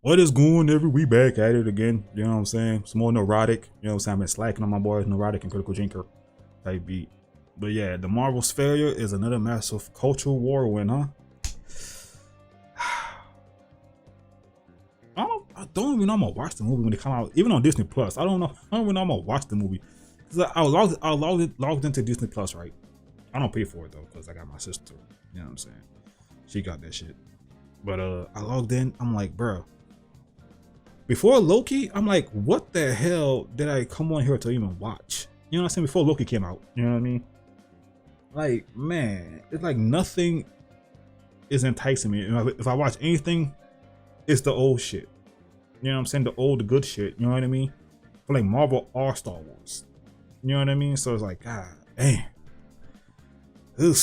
What is going every we back at it again? You know what I'm saying? Some more Neurotic. You know what I'm saying? I've been slacking on my boys, Neurotic and Critical Jinker type beat. But yeah, the Marvel's failure is another massive cultural war win, huh? I don't even know I'm gonna watch the movie when it come out, even on Disney Plus. I don't even know I'm gonna watch the movie. Cause I logged into Disney Plus, right? I don't pay for it though, cause I got my sister. You know what I'm saying? She got that shit. But I logged in. I'm like, bro. Before Loki, I'm like, what the hell did I come on here to even watch? You know what I'm saying? Before Loki came out, you know what I mean? Like, man, it's like nothing is enticing me. If I watch anything, it's the old shit. You know what I'm saying? The old, the good shit. You know what I mean? For like Marvel or Star Wars. You know what I mean? So it's like, God, dang. I'm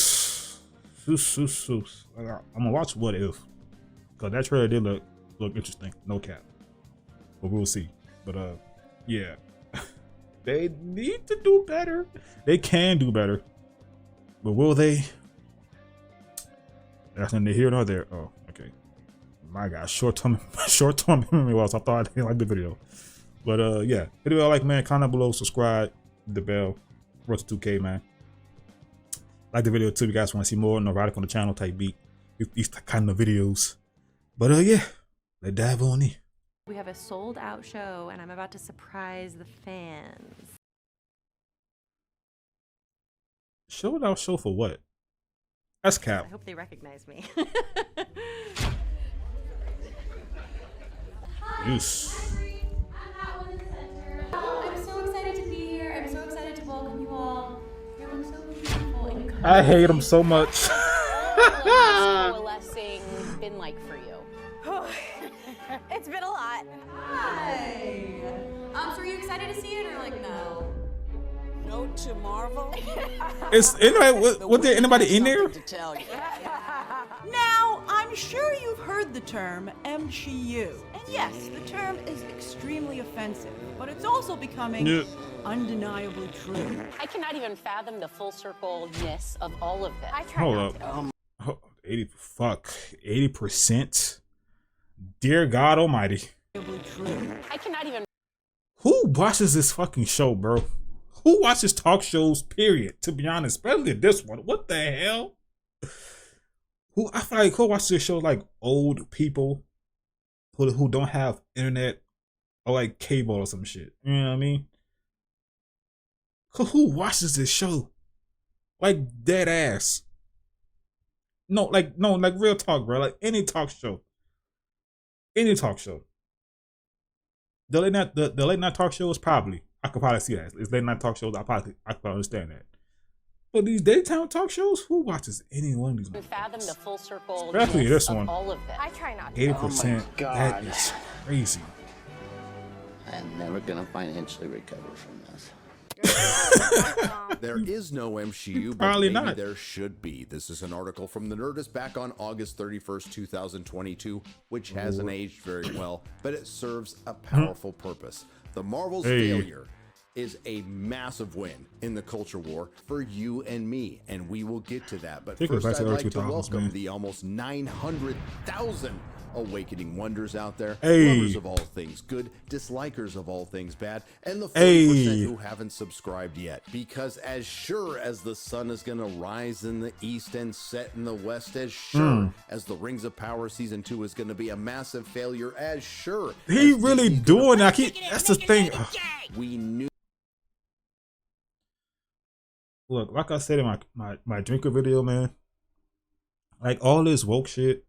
gonna watch What If, cause that trailer did look interesting. No cap. But we'll see. But yeah, they need to do better. They can do better, but will they? That's neither here nor there. Oh, okay. My God, short-term memory loss. I thought I didn't like the video, but yeah, hit the bell, like, man, comment below, subscribe, hit the bell. Road to 2K, man. Like the video too. If you guys want to see more Nerdrotic on the channel type beat, these kind of videos. But yeah, let's dive on in. We have a sold out show and I'm about to surprise the fans. Sold out show for what? That's cap. I hope they recognize me. Yes. I'm so excited to be here. I'm so excited to welcome you all. You look so beautiful and I hate him so much. Coalescing been like for you? it's been a lot. Hi. So are you excited to see it or like no? Note to Marvel. Is anybody? Was there anybody in there? To tell you. Now, I'm sure you've heard the term MCU. And yes, the term is extremely offensive, but it's also becoming undeniably true. I cannot even fathom the full circle-ness of all of this. I try Hold not up. 80%. Dear God Almighty. I cannot even. Who watches this fucking show, bro? Who watches talk shows, period? To be honest, especially this one. What the hell? I feel like who watches this show, like old people who don't have internet or like cable or some shit. You know what I mean? Who watches this show? Like dead ass. No, like real talk, bro. Like any talk show. Any talk show. The late night talk shows, probably. I could probably see that. It's late night talk shows, I could understand that. But these daytime talk shows, who watches any one of these? Fathom the full circle. Especially this one. All of this. I try not to. 80%. That is crazy. I'm never gonna financially recover from this. There is no MCU, but Probably maybe not. there should be. This is an article from the Nerdist back on August 31st, 2022, which hasn't aged very well, but it serves a powerful purpose. The Marvel's failure is a massive win in the culture war for you and me, and we will get to that. But first, I'd like to welcome the almost 900,000 awakening wonders out there, lovers of all things good, dislikers of all things bad, and the 40% who haven't subscribed yet. Because as sure as the sun is going to rise in the east and set in the west, as sure as the Rings of Power Season 2 is going to be a massive failure, as sure He as really Disney's doing that. That's the thing. we knew. Look, like I said in my drinker video, man, like all this woke shit,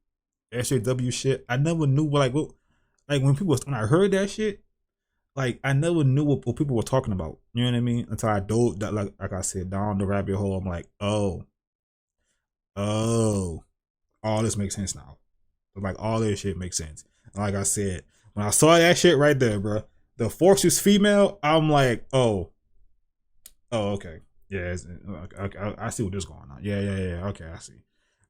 SJW shit, I never knew when I heard that shit, like I never knew what people were talking about. You know what I mean? Until I dove that, like I said, down the rabbit hole. I'm like, all this makes sense now. Like all this shit makes sense. And like I said, when I saw that shit right there, bro, the Force is female. I'm like, oh, okay. Yeah, I see what this going on. Yeah. Okay, I see.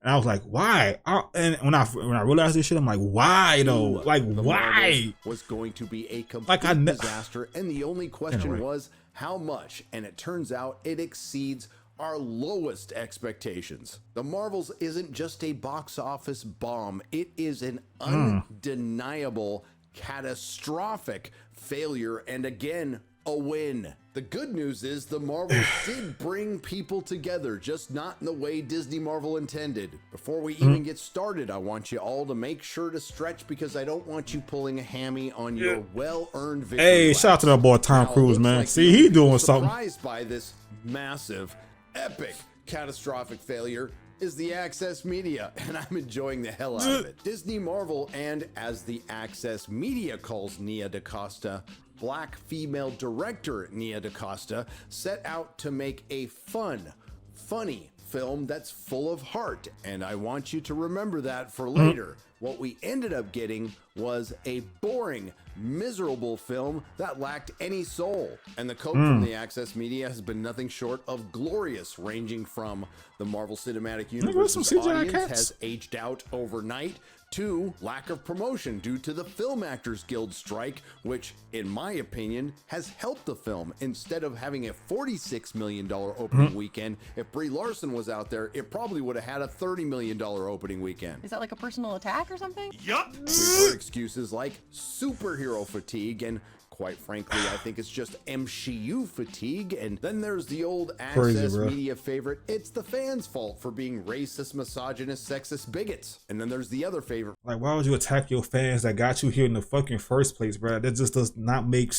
And I was like, why? And when I realized this shit, I'm like, why though? Like, why? Was going to be a complete disaster, and the only question was how much. And it turns out it exceeds our lowest expectations. The Marvels isn't just a box office bomb; it is an undeniable catastrophic failure and again, a win. The good news is the Marvels did bring people together, just not in the way Disney Marvel intended. Before we even get started, I want you all to make sure to stretch because I don't want you pulling a hammy on your well-earned victory. Hey, shout out to that boy Tom Cruise, man. Like See, he doing something. Surprised by this massive, epic, catastrophic failure is the Access Media, and I'm enjoying the hell out of it. Disney Marvel and, as the Access Media calls Nia DaCosta, Black female director Nia DaCosta, set out to make a funny film that's full of heart, and I want you to remember that for later. What we ended up getting was a boring, miserable film that lacked any soul. And the coat from the Access Media has been nothing short of glorious, ranging from the Marvel Cinematic Universe's audience has aged out overnight to lack of promotion due to the Film Actors Guild strike, which, in my opinion, has helped the film. Instead of having a $46 million opening weekend, if Brie Larson was out there, it probably would have had a $30 million opening weekend. Is that like a personal attack or something? Yup. We've heard excuses like superhero fatigue, and quite frankly, I think it's just MCU fatigue. And then there's the old Access Media favorite, it's the fans' fault for being racist, misogynist, sexist bigots. And then there's the other favorite. Like, why would you attack your fans that got you here in the fucking first place, bro? That just does not make...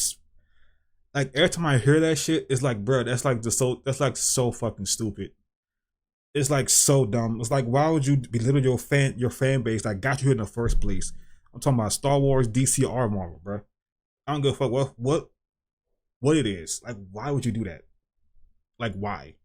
Like, every time I hear that shit, it's like, bro, that's like so fucking stupid. It's like so dumb. It's like, why would you belittle your fan base that got you here in the first place? I'm talking about Star Wars, DC, or Marvel, bro. I don't give a fuck what it is. Like, why would you do that? Like, why?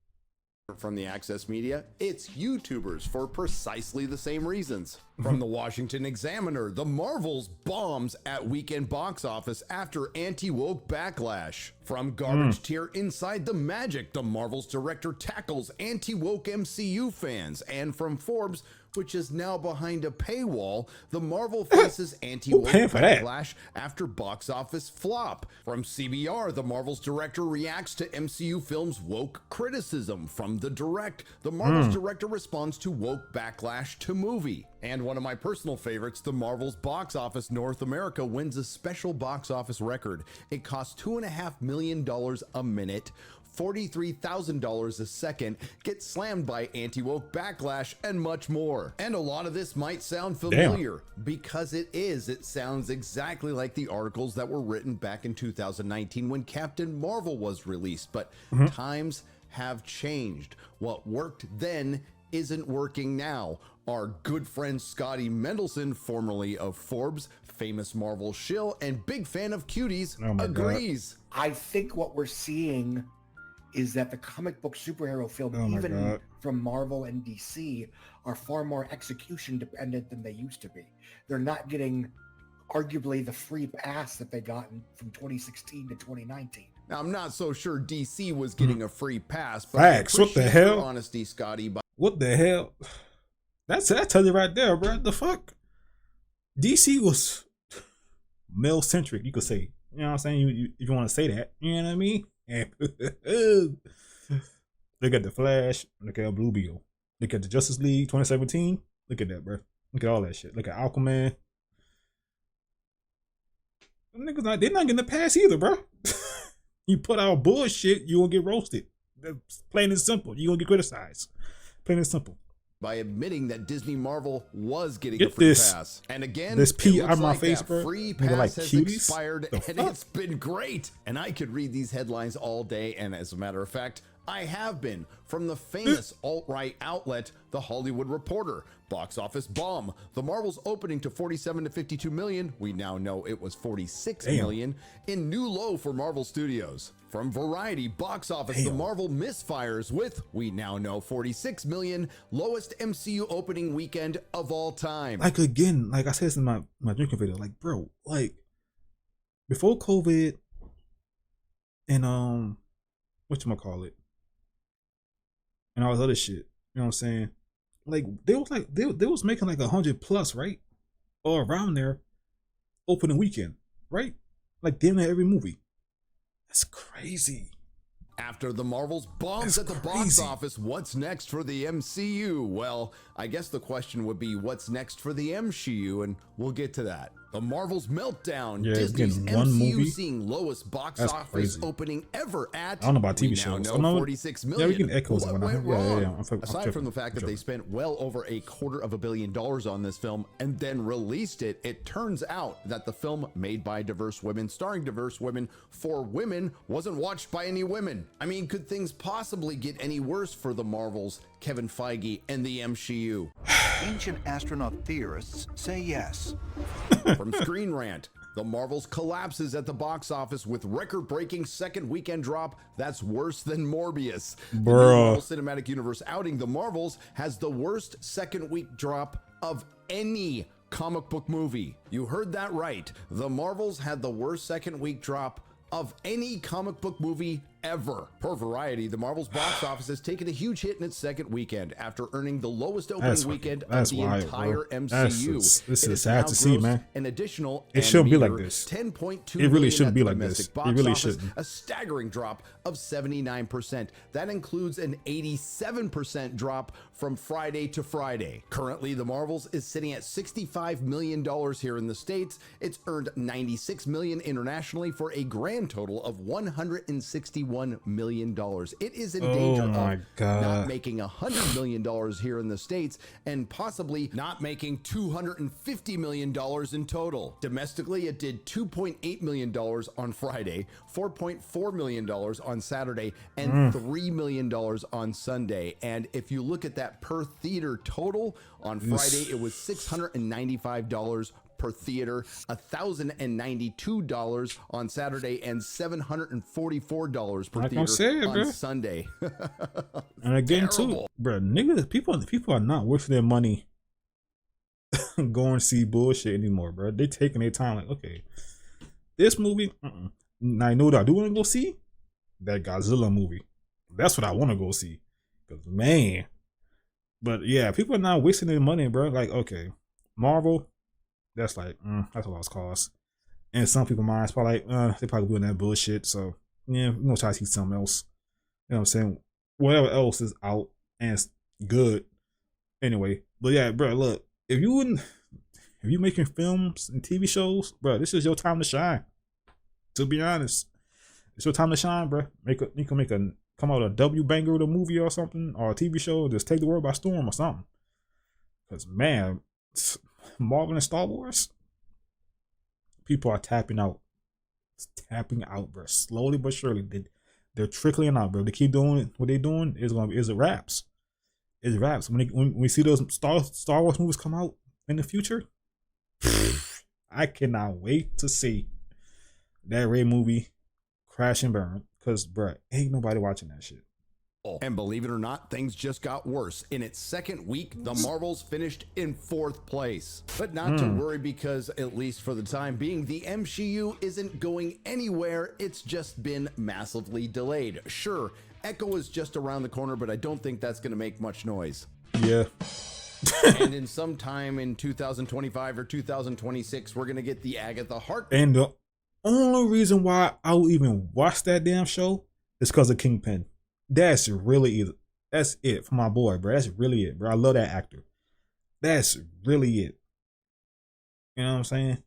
From the Access Media, it's YouTubers for precisely the same reasons. From the Washington Examiner, the Marvels bombs at weekend box office after anti-woke backlash. From Garbage Tier Inside the Magic, the Marvels director tackles anti-woke MCU fans. And from Forbes, which is now behind a paywall, the Marvel faces anti-woke backlash after box office flop. From CBR, the Marvel's director reacts to MCU films' woke criticism. From The Direct, the Marvel's director responds to woke backlash to movie. And one of my personal favorites, the Marvel's box office North America wins a special box office record. It costs $2.5 million a minute, $43,000 a second, gets slammed by anti-woke backlash, and much more. And a lot of this might sound familiar because it is. It sounds exactly like the articles that were written back in 2019 when Captain Marvel was released, but times have changed. What worked then isn't working now. Our good friend Scotty Mendelson, formerly of Forbes, famous Marvel shill and big fan of cuties, agrees. I think what we're seeing is that the comic book superhero film, even from Marvel and DC, are far more execution dependent than they used to be. They're not getting arguably the free pass that they got from 2016 to 2019. Now, I'm not so sure DC was getting a free pass, but facts. What the hell? Honesty, Scotty. But what the hell? That tell you right there, bro. The fuck? DC was male centric, you could say. You know what I'm saying? If you want to say that, you know what I mean? Look at the Flash. Look at Blue Beetle. Look at the Justice League 2017. Look at that, bro. Look at all that shit. Look at Aquaman. Them niggas they're not getting the pass either, bro. You put out bullshit, you gonna get roasted. That's plain and simple. You gonna get criticized. Plain and simple. By admitting that Disney Marvel was getting a free pass. And again, this P on my like face, bro. Free pass has expired, and it's been great. And I could read these headlines all day, and as a matter of fact, I have been. From the famous alt-right outlet, The Hollywood Reporter. Box office bomb. The Marvel's opening to 47 to 52 million. We now know it was 46 million. In new low for Marvel Studios. From Variety, box office, The Marvel misfires with, we now know, 46 million. Lowest MCU opening weekend of all time. Like, again, like I said this in my drinking video, like, bro, like, before COVID and, whatchamacallit, and all this other shit, you know what I'm saying? Like, they was making like 100+, right? Or around there, opening weekend, right? Like, damn near every movie. That's crazy. After the Marvels bombs at the box office, what's next for the MCU? Well, I guess the question would be, what's next for the MCU? And we'll get to that. The Marvel's meltdown. Yeah, Disney's getting one MCU movie? seeing lowest box That's office crazy. opening ever at. I don't know about TV we shows. Now I know know, 46 yeah, million. we get echoes What when I went yeah, wrong? I'm Aside tripping. from the fact I'm that they tripping. spent well over $250 million on this film and then released it, it turns out that the film, made by diverse women, starring diverse women, for women, wasn't watched by any women. I mean, could things possibly get any worse for the Marvels, Kevin Feige, and the MCU? Ancient astronaut theorists say yes. From Screen Rant, the Marvels collapses at the box office with record-breaking second weekend drop that's worse than Morbius. The new Marvel Cinematic Universe outing, The Marvels, has the worst second week drop of any comic book movie. You heard that right. The Marvels had the worst second week drop of any comic book movie ever. Per Variety, the Marvel's box office has taken a huge hit in its second weekend after earning the lowest opening weekend of the entire MCU. This is sad to see, man. An additional it shouldn't be like this. 10.2 it really shouldn't be like this. It really shouldn't. A staggering drop of 79%. That includes an 87% drop from Friday to Friday. Currently, the Marvels is sitting at $65 million here in the States. It's earned $96 million internationally for a grand total of $161 million. It is in danger of not making $100 million here in the States and possibly not making $250 million in total. Domestically, it did $2.8 million on Friday, $4.4 million on Saturday, and $3 million on Sunday. And if you look at that per theater total, on Friday it was $695 per theater, $1,092 on Saturday, and $744 per theater on Sunday. And again, too, bro, niggas, people are not worth their money going to see bullshit anymore, bro. They taking their time. Like, okay, this movie. Now I know what I do want to go see. That Godzilla movie. That's what I want to go see. Cause man, but yeah, people are not wasting their money, bro. Like, okay, Marvel. That's like, that's a lost cause. And some people minds probably like, they probably doing that bullshit. So yeah, we're gonna try to see something else. You know what I'm saying? Whatever else is out and it's good. Anyway, but yeah, bro, look, if you making films and TV shows, bro, this is your time to shine. To be honest, it's your time to shine, bro. You can come out a W banger with a movie or something, or a TV show. Just take the world by storm or something. Cause man, Marvel and Star Wars, people are tapping out. It's tapping out, bro. Slowly but surely, they're trickling out, bro. They keep doing what they're doing. Is it wraps? It's wraps. When we see those Star Wars movies come out in the future, I cannot wait to see that Rey movie crash and burn. Cause, bro, ain't nobody watching that shit. And believe it or not, things just got worse. In its second week, the Marvels finished in 4th place. But not to worry, because at least for the time being, the MCU isn't going anywhere. It's just been massively delayed. Sure, Echo is just around the corner, but I don't think that's going to make much noise. Yeah. And in some time in 2025 or 2026, we're going to get the Agatha Hart. And the only reason why I would even watch that damn show is because of Kingpin. That's it for my boy, bro. That's really it, bro. I love that actor. That's really it. You know what I'm saying?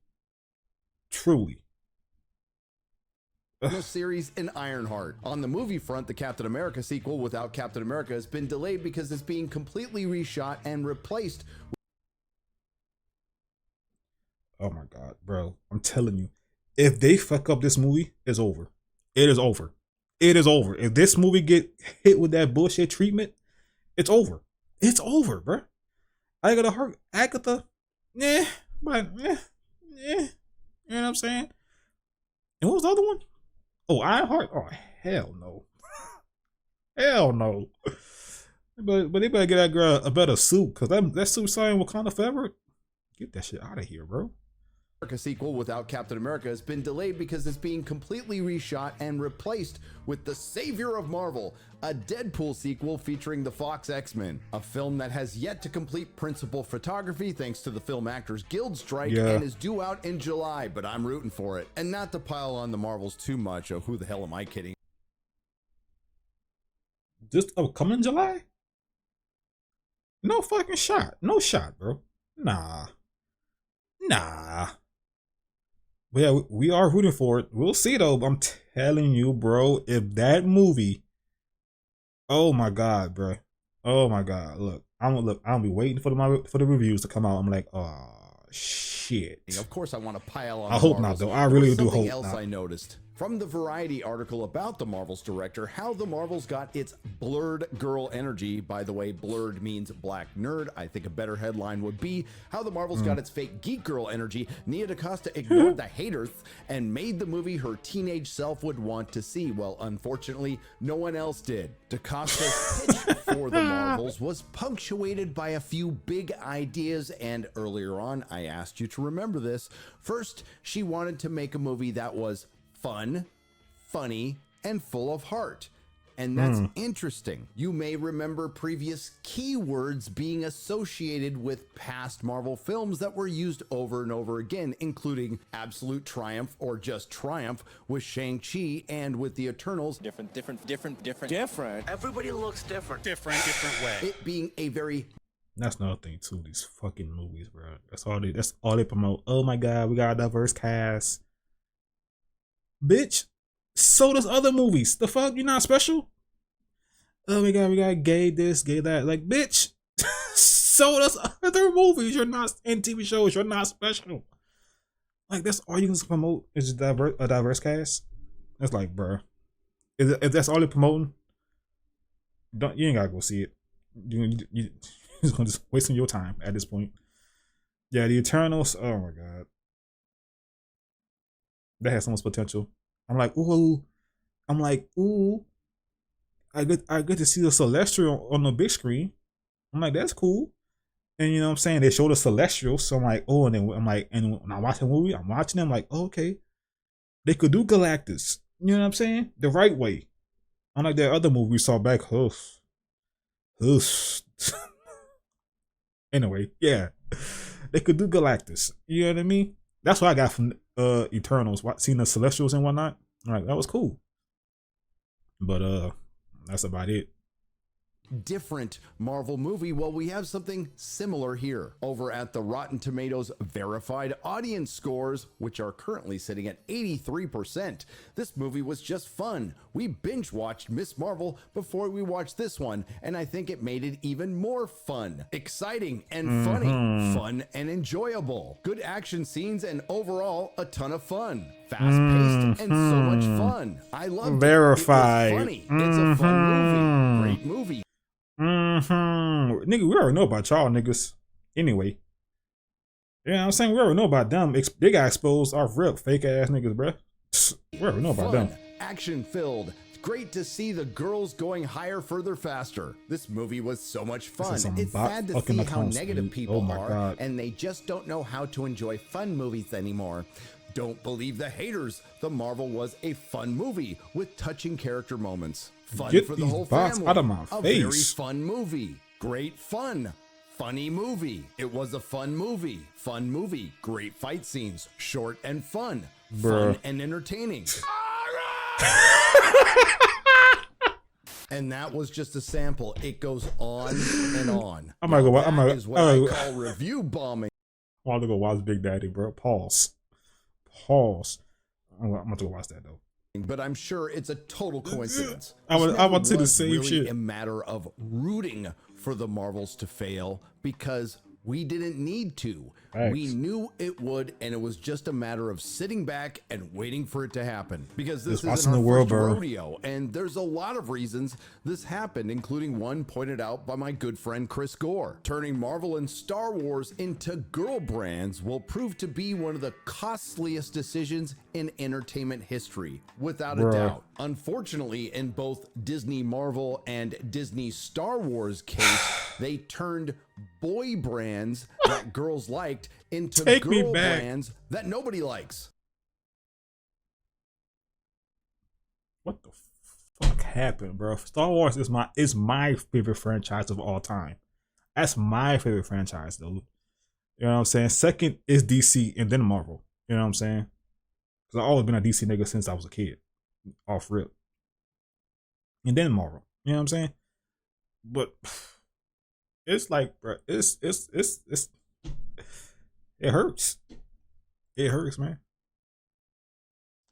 Truly. The series in Ironheart. On the movie front, the Captain America sequel without Captain America has been delayed because it's being completely reshot and replaced. Oh my God, bro. I'm telling you, if they fuck up this movie, it's over. It is over. It is over. If this movie get hit with that bullshit treatment, it's over. It's over, bro. I gotta hurt Agatha. Yeah, but yeah. You know what I'm saying? And what was the other one? Oh, Ironheart. Oh, hell no. Hell no. But they better get that girl a better suit, cause that suit saying Wakanda Forever. Get that shit out of here, bro. America sequel without Captain America has been delayed because it's being completely reshot and replaced with the savior of Marvel, a Deadpool sequel featuring the Fox X-Men, a film that has yet to complete principal photography thanks to the Film Actors Guild strike and is due out in July, but I'm rooting for it. And not to pile on the Marvels too much, oh, who the hell am I kidding? Just coming July? No fucking shot. No shot, bro. Nah. But yeah, we are rooting for it. We'll see though. But I'm telling you, bro, if that movie, oh my god, bro, oh my god, I'll be waiting for the reviews to come out. I'm like, oh shit. Of course, I want to pile on. I hope not though. I really do hope else not. I noticed from the Variety article about the Marvels director, how the Marvels got its blurred girl energy. By the way, blurred means black nerd. I think a better headline would be how the Marvels got its fake geek girl energy. Nia DaCosta ignored the haters and made the movie her teenage self would want to see. Well, unfortunately, no one else did. DaCosta's pitch for the Marvels was punctuated by a few big ideas, and earlier on, I asked you to remember this. First, she wanted to make a movie that was fun, funny, and full of heart. And that's interesting. You may remember previous keywords being associated with past Marvel films that were used over and over again, including absolute triumph or just triumph with Shang-Chi and with the Eternals. Different. Everybody looks different. Different way. It being a very... That's another thing too, these fucking movies, bro. That's all they promote. Oh my god, we got a diverse cast. Bitch, so does other movies. The fuck, you're not special? Oh my god, we got gay this, gay that. Like, bitch, so does other movies. You're not in TV shows. You're not special. Like, that's all you can promote is a diverse cast. That's like, bro, if that's all you're promoting, you ain't gotta go see it. You just wasting your time at this point. Yeah, the Eternals. Oh my god. That has so much potential. I'm like, ooh. I get to see the Celestial on the big screen. I'm like, that's cool. And you know what I'm saying? They show the Celestial, so I'm like, oh, and then I'm like, and when I watch the movie, I'm watching them like, oh, okay. They could do Galactus. You know what I'm saying? The right way. Unlike that other movie we saw back. Anyway, yeah. They could do Galactus. You know what I mean? That's what I got from Eternals, seeing the Celestials and whatnot. Like, that was cool. But that's about it. Different Marvel movie. Well, we have something similar here over at the Rotten Tomatoes verified audience scores, which are currently sitting at 83%. This movie was just fun. We binge watched Miss Marvel before we watched this one, and I think it made it even more fun, exciting, and funny. Fun and enjoyable. Good action scenes and overall a ton of fun. Fast-paced and so much fun. I loved verified. It was funny. It's a fun movie. Great movie. Nigga, we already know about y'all niggas. Anyway. You know what I'm saying? We already know about them. They got exposed off rip. Fake ass niggas, bruh. We already know about them. Action filled. It's great to see the girls going higher, further, faster. This movie was so much fun. It's sad to see how negative people are, and they just don't know how to enjoy fun movies anymore. Don't believe the haters. The Marvel was a fun movie with touching character moments. Fun for the whole family. Out of my face. A very fun movie. Great fun. Funny movie. It was a fun movie. Fun movie. Great fight scenes. Short and fun. Fun and entertaining. And that was just a sample. It goes on and on. I'm gonna go. What I call review bombing. I want to go watch Big Daddy, bro. Pause. I'm gonna go watch that though. But I'm sure it's a total coincidence. I want to say the same really shit. A matter of rooting for the Marvels to fail because we didn't need to. Thanks. We knew it would, and it was just a matter of sitting back and waiting for it to happen. Because this isn't our first rodeo, and there's a lot of reasons this happened, including one pointed out by my good friend Chris Gore. Turning Marvel and Star Wars into girl brands will prove to be one of the costliest decisions in entertainment history, without a doubt. Unfortunately, in both Disney Marvel and Disney Star Wars case, they turned boy brands that girls liked into girl brands that nobody likes. What the fuck happened, bro? Star Wars is my favorite franchise of all time. That's my favorite franchise, though. You know what I'm saying? Second is DC and then Marvel. You know what I'm saying? Because I've always been a DC nigga since I was a kid. Off rip. And then Marvel. You know what I'm saying? But it's like, bro, it hurts. It hurts, man.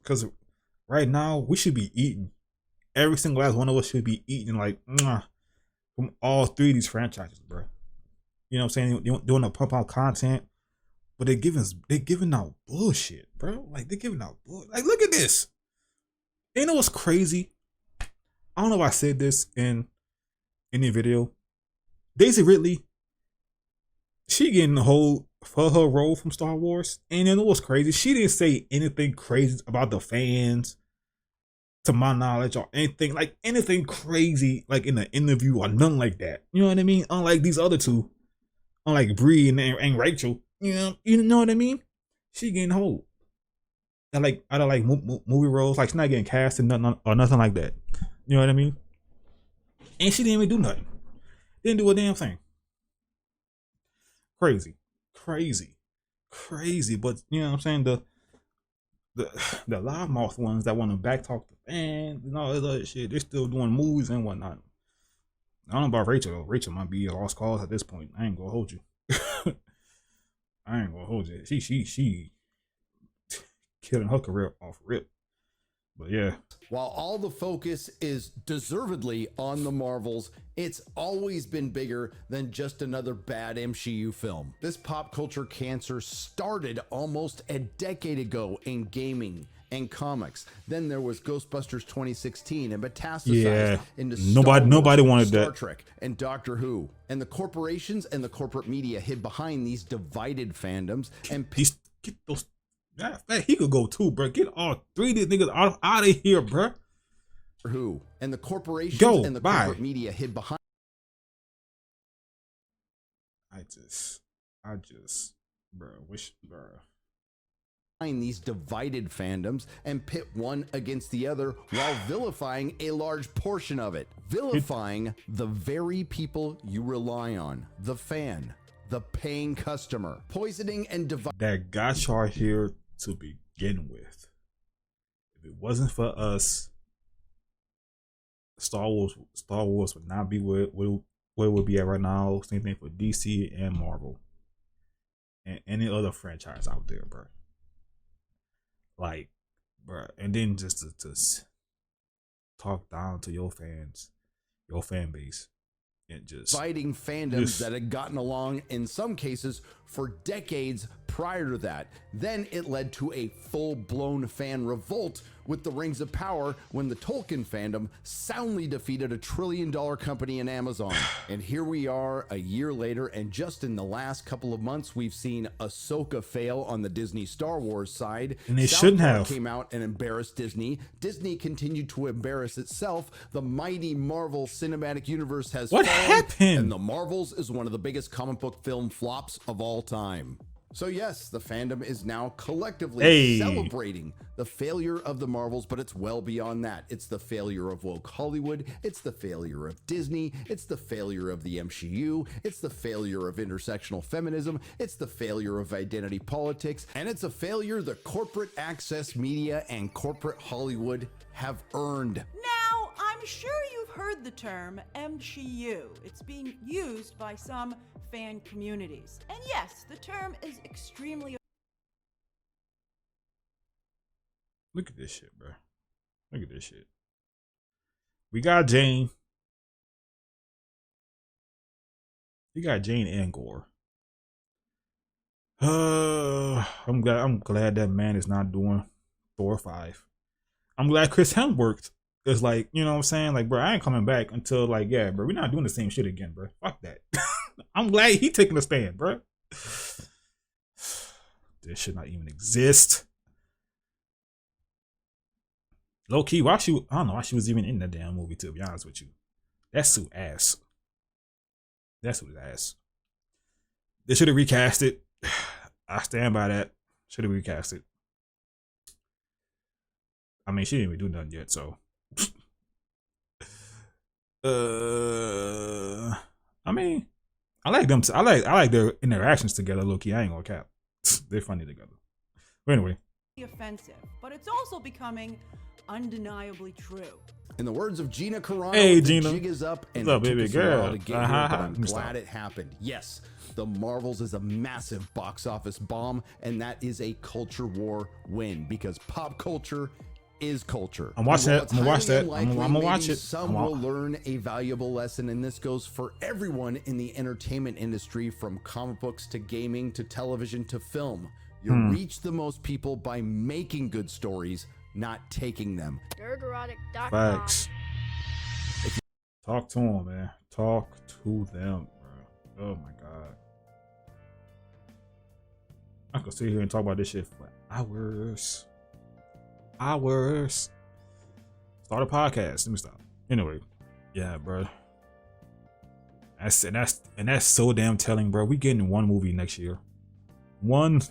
Because right now we should be eating. Every single last one of us should be eating like from all three of these franchises, bro. You know what I'm saying? Doing the pump out content, but they're giving out bullshit, bro. Like they're giving out bullshit. Like look at this. You know what's crazy? I don't know if I said this in any video. Daisy Ridley, she getting the whole for her role from Star Wars. And you know what's crazy? She didn't say anything crazy about the fans, to my knowledge, or anything crazy like in an interview or nothing like that. You know what I mean? Unlike these other two, unlike Brie and Rachel, you know what I mean? She getting hold. Like out of like movie roles, like she's not getting cast and nothing like that. You know what I mean? And she didn't even do nothing. Didn't do a damn thing. Crazy. But you know what I'm saying? The loudmouth ones that want to backtalk the fans and all this other shit, they're still doing movies and whatnot. I don't know about Rachel though. Rachel might be a lost cause at this point. I ain't gonna hold you. She killing her career off rip. But yeah. While all the focus is deservedly on the Marvels, it's always been bigger than just another bad MCU film. This pop culture cancer started almost a decade ago in gaming and comics. Then there was Ghostbusters 2016 and metastasized into nobody wanted Star that. Trek and Doctor Who. And the corporations and the corporate media hid behind these divided fandoms and get those. He could go too, bro. Get all three of these niggas out of here, bro. Who and the corporations and the corporate media hid behind. I just, bro, These divided fandoms and pit one against the other while vilifying a large portion of it, vilifying the very people you rely on, the fan, the paying customer, poisoning and dividing. That got y'all here to begin with. If it wasn't for us, Star Wars would not be where it would be at right now. Same thing for DC and Marvel and any other franchise out there, bro. Like, bro, and then just to talk down to your fans, your fan base, and just fighting fandoms that had gotten along in some cases for decades prior to that. Then it led to a full-blown fan revolt with the Rings of Power when the Tolkien fandom soundly defeated a $1 trillion company in Amazon. And here we are a year later, and just in the last couple of months, we've seen Ahsoka fail on the Disney Star Wars side. And they shouldn't have. Came out and embarrassed Disney. Disney continued to embarrass itself. The mighty Marvel Cinematic Universe has what fallen, happened? and the Marvels is one of the biggest comic book film flops of all time. So yes, the fandom is now collectively celebrating the failure of the Marvels, but it's well beyond that. It's the failure of woke Hollywood. It's the failure of Disney. It's the failure of the MCU. It's the failure of intersectional feminism. It's the failure of identity politics. And it's a failure the corporate access media and corporate Hollywood have earned. Now, I'm sure you've heard the term MCU. It's being used by some fan communities. And yes, the term is extremely... Look at this shit, bro. Look at this shit. We got Jane. We got Jane and Gore. I'm glad that man is not doing Thor 5. I'm glad Chris Hemsworth is like, you know what I'm saying? Like, bro, I ain't coming back until like, yeah, bro, we're not doing the same shit again, bro. Fuck that. I'm glad he taking a stand, bro. This should not even exist. Low key, I don't know why she was even in that damn movie, to be honest with you. That suit ass. That suit is ass. They should have recast it. I stand by that. Should have recast it. I mean, she didn't even do nothing yet, so. I mean, I like them. I like their interactions together, low key. I ain't gonna cap. They're funny together. But anyway. offensive, but it's also becoming undeniably true. In the words of Gina Carano, Hey, the Gina. jig is up, and What's up, it took baby us a while girl? to get here, but I'm Let me glad stop. it happened. Yes, The Marvels is a massive box office bomb, and that is a culture war win because pop culture is culture. I'm watching And while it. it's I'm gonna watch highly that. unlikely, I'm gonna watch maybe it. Some will learn a valuable lesson, and this goes for everyone in the entertainment industry, from comic books to gaming to television to film. You reach the most people by making good stories, not taking them. Nerdrotic.com. Facts. Talk to them, man. Talk to them, bro. Oh my god. I could sit here and talk about this shit for hours. Hours. Start a podcast. Let me stop. Anyway, yeah, bro. That's so damn telling, bro. We getting one movie next year. One.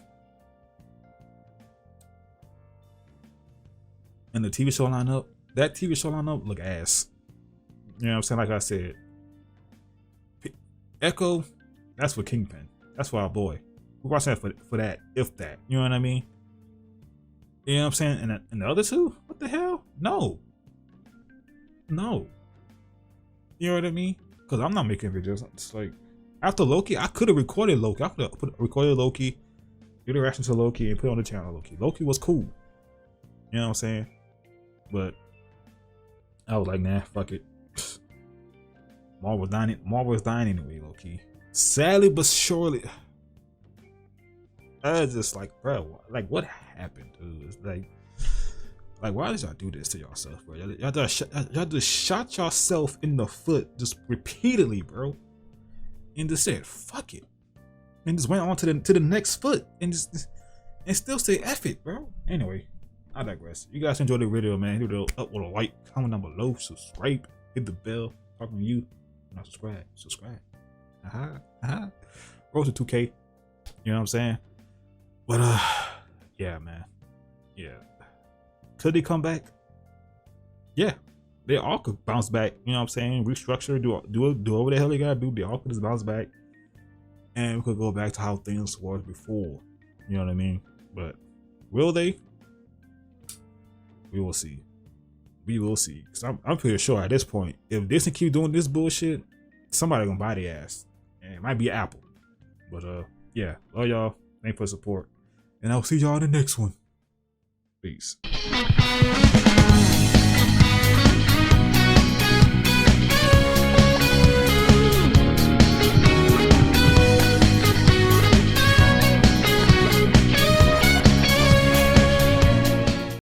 And the TV show lineup, that TV show lineup look ass. You know what I'm saying? Like I said, Echo, that's for Kingpin. That's for our boy. We're watching that for that, if that. You know what I mean? You know what I'm saying? And the other two, what the hell? No. No. You know what I mean? Because I'm not making videos. It's like, after Loki, I could have recorded Loki. I could have recorded Loki, did a reaction to Loki, and put it on the channel Loki. Loki was cool. You know what I'm saying? But I was like, nah, fuck it. Marvel was dying anyway, Loki. Sadly but surely. I was just like, bro, like what happened, dude? It's like why did y'all do this to yourself, bro? Y'all just shot yourself in the foot just repeatedly, bro. And just said, fuck it. And just went on to the next foot and still say F it, bro. Anyway, I digress. You guys enjoyed the video, man. Hit it up with a like, comment down below, subscribe, hit the bell. Talking to you. Not subscribe. Road to 2K. You know what I'm saying? But yeah, man. Yeah. Could they come back? Yeah. They all could bounce back. You know what I'm saying? Restructure, do whatever the hell they gotta do. They all could just bounce back. And we could go back to how things were before. You know what I mean? But will they? We will see. We will see. Cause I'm pretty sure at this point, if Disney keep doing this bullshit, somebody gonna buy the ass. And it might be Apple. But yeah. Love y'all. Thanks for the support. And I'll see y'all in the next one. Peace.